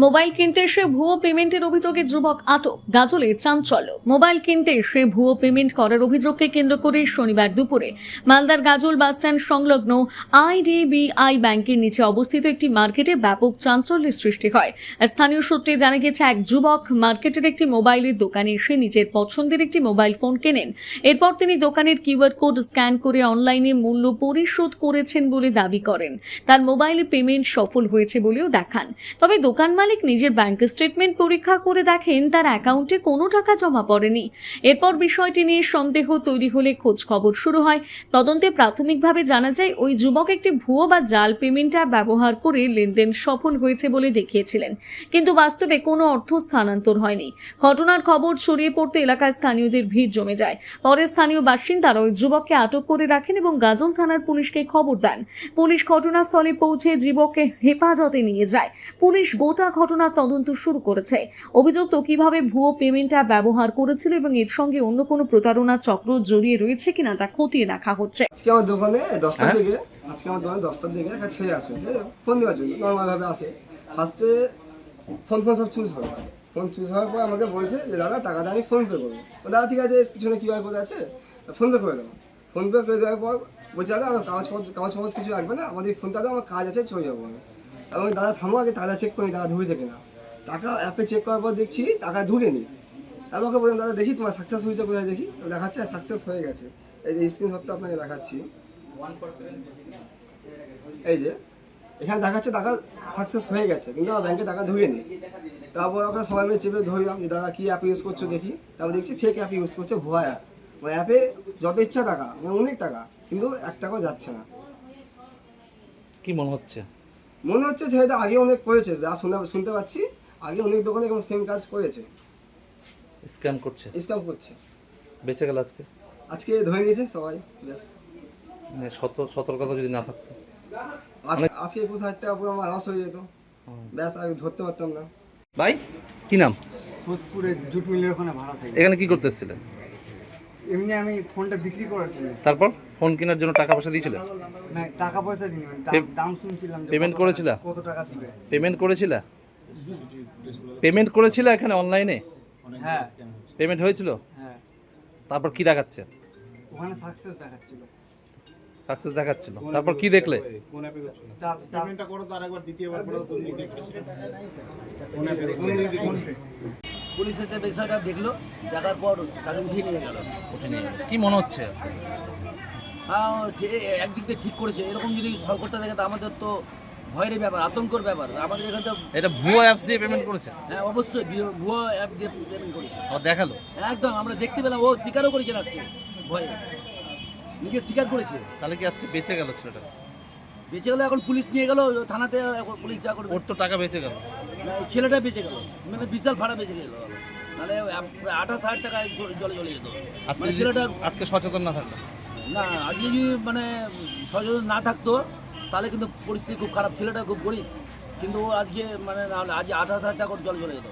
Mobile কিনতে এসে ভুয়ো পেমেন্টের অভিযোগে যুবক আটক। গাজলে চাঞ্চল্য। মোবাইল কিনতে এসে ভুয়ো পেমেন্ট করার অভিযোগকে কেন্দ্র করে শনিবার দুপুরে মালদার গাজল বাসস্ট্যান্ড সংলগ্ন আইডিবিআই ব্যাংকের নিচে অবস্থিত একটি মার্কেটে ব্যাপক চাঞ্চল্যের সৃষ্টি হয়। স্থানীয় সূত্রে জানা গেছে, এক যুবক মার্কেটের একটি মোবাইলের দোকানে এসে নিজের পছন্দের একটি মোবাইল ফোন কেনেন। এরপর তিনি দোকানের কিউআর কোড স্ক্যান করে অনলাইনে মূল্য পরিশোধ করেছেন বলে দাবি করেন। তার মোবাইলে পেমেন্ট সফল হয়েছে বলেও দেখান। তবে দোকান মালিক নিজের ব্যাংক স্টেটমেন্ট পরীক্ষা করে দেখেন তার অ্যাকাউন্টে কোনো টাকা জমা পড়েনি। এরপর বিষয়টি নিয়ে সন্দেহ তৈরি হলে খোঁজ খবর শুরু হয়। তদন্তে প্রাথমিকভাবে জানা যায়, ওই যুবক একটি ভুয়ো বা জাল পেমেন্ট অ্যাপ ব্যবহার করে লেনদেন সফল হয়েছে বলে দেখিয়েছিলেন, কিন্তু বাস্তবে কোনো অর্থ স্থানান্তর হয়নি। ঘটনার খবর ছড়িয়ে পড়তে এলাকায় স্থানীয়দের ভিড় জমে যায়। পরে স্থানীয় বাসিন্দারা ওই যুবককে আটক করে রাখেন এবং গাজল থানার পুলিশকে খবর দেন। পুলিশ ঘটনাস্থলে পৌঁছে যুবককে হেফাজতে নিয়ে যায়। পুলিশ গোটা ঘটনার তদন্ত শুরু করেছে। অভিযুক্ত কিভাবে ভুয়ো পেমেন্ট অ্যাপ ব্যবহার করেছিল এবং এর সঙ্গে অন্য কোনো প্রতারণা চক্র জড়িয়ে রয়েছে কিনা তা খতিয়ে দেখা হচ্ছে। আজকে আমার দোকানে 10টার দিকে একটা ছেলে আসে, ফোন দেওয়ার জন্য নর্মাল ভাবে আসে। ফার্স্টে ফোন সব চুজ হয়। ফোন চুজ হওয়ার পর আমাকে বলছে যে দাদা টাকাটা আমি ফোন পে করবো। দাদা ঠিক আছে, পিছনে কিউআর কোড আছে, ফোন পে করে দেবো। ফোন পে করে দেওয়ার পর বলছে দাদা আমার কাগজ কিছু লাগবে না, আমাদের ফোনটা দাও, আমার কাজ আছে, চলে যাবো আমি। এবং দাদা থামো, আগে টাকা চেক করি টাকা ঢুকেছে কিনা। টাকা অ্যাপে চেক করার পর দেখছি টাকা ঢুকেনি। তারপর ওকে বললাম দাদা দেখি তোমার সাকসেস হয়েছে কোথায়, দেখি দেখাচ্ছে সাকসেস হয়ে গেছে। এই যে স্ক্রিনশটটা আপনাকে দেখাচ্ছি, এই যে এখানে দেখাচ্ছে টাকা সাকসেস হয়ে গেছে, কিন্তু আমার ব্যাংকে টাকা ঢুকেনি। তারপর ওকে সবাই মিলে চেপে ধরলাম যে দাদা কী অ্যাপ ইউজ করছো দেখি। তারপর দেখছি ফেক অ্যাপ ইউজ করছে, ভুয়া অ্যাপ। ওই অ্যাপে যত ইচ্ছা টাকা, মানে অনেক টাকা, কিন্তু 1 টাকাও যাচ্ছে না। কি মনে হচ্ছে? মনে হচ্ছে ছেলেটা আগে অনেক করেছে, যা শুনতে পাচ্ছি আগে অনেক দোকানে এবং সেম কাজ করেছে, স্ক্যাম করছে, স্ক্যাম করছে। বেঁচে গেল আজকে ধরে নিয়েছে সবাই। ব্যাস, মানে সতর্কতা যদি না থাকতো আজকে 21,000 টাকা পুরো আমার লস হয়ে যেত। ব্যাস, আমি ধরতে পারতাম না। ভাই কি নাম? সোদপুরে জুট মিলের ওখানে ভাড়া থাকি। এখানে কি করতে এসেছিলেন? এমনি আমি ফোনটা বিক্রি করার জন্য। তারপর ফোন কেনার জন্য টাকা পয়সা দিয়েছিল? না, টাকা পয়সা দিইনি, দাম শুনছিলাম যে পেমেন্ট করেছিলা? কত টাকা দিবে। পেমেন্ট করেছিলা এখানে অনলাইনে? হ্যাঁ পেমেন্ট হয়েছিল? হ্যাঁ, তারপর কি দেখাচ্ছে? ওখানে সাকসেস দেখাচ্ছিল। সাকসেস দেখাচ্ছিল, তারপর কি দেখলে? পেমেন্টটা করো তো আরেকবার, দ্বিতীয়বার করো তো নি দেখতে। পুলিশ এসে বিষয়টা দেখলো, দেখার পর তাকে উঠিয়ে নিয়ে গেল। কি মনে হচ্ছে? হ্যাঁ, একদিক দিয়ে ঠিক করেছে। এরকম যদি সরকারটা দেখে তো আমাদের তো ভয়ের ব্যাপার, আতঙ্কর ব্যাপার। আমাদের এখানে তো এটা ভুয়ো অ্যাপস দিয়ে পেমেন্ট করেছে? হ্যাঁ অবশ্যই ভুয়ো অ্যাপ দিয়ে পেমেন্ট করেছে। ও দেখালো একদম আমরা দেখতে পেলাম, ও স্বীকারও করেছে আজকে, ভয়ে নিজে স্বীকার করেছে। তাহলে কি আজকে বেঁচে গেল ছেলেটা? বেঁচে গেলো, এখন পুলিশ নিয়ে গেল থানাতে, এখন পুলিশ যা করবে। ওর তো টাকা বেঁচে গেল, না, ছেলেটা বেঁচে গেল, মানে বিশাল ভাড়া বেঁচে গেল। নাহলে 28,000 টাকা জলে চলে যেত। মানে ছেলেটা আজকে সচেতন না থাকলো, না, আজকে যদি মানে সচেতন না থাকতো তাহলে কিন্তু পরিস্থিতি খুব খারাপ। ছেলেটা খুব গরিব, কিন্তু ও আজকে মানে আজ 28,000 টাকা জলে চলে যেত।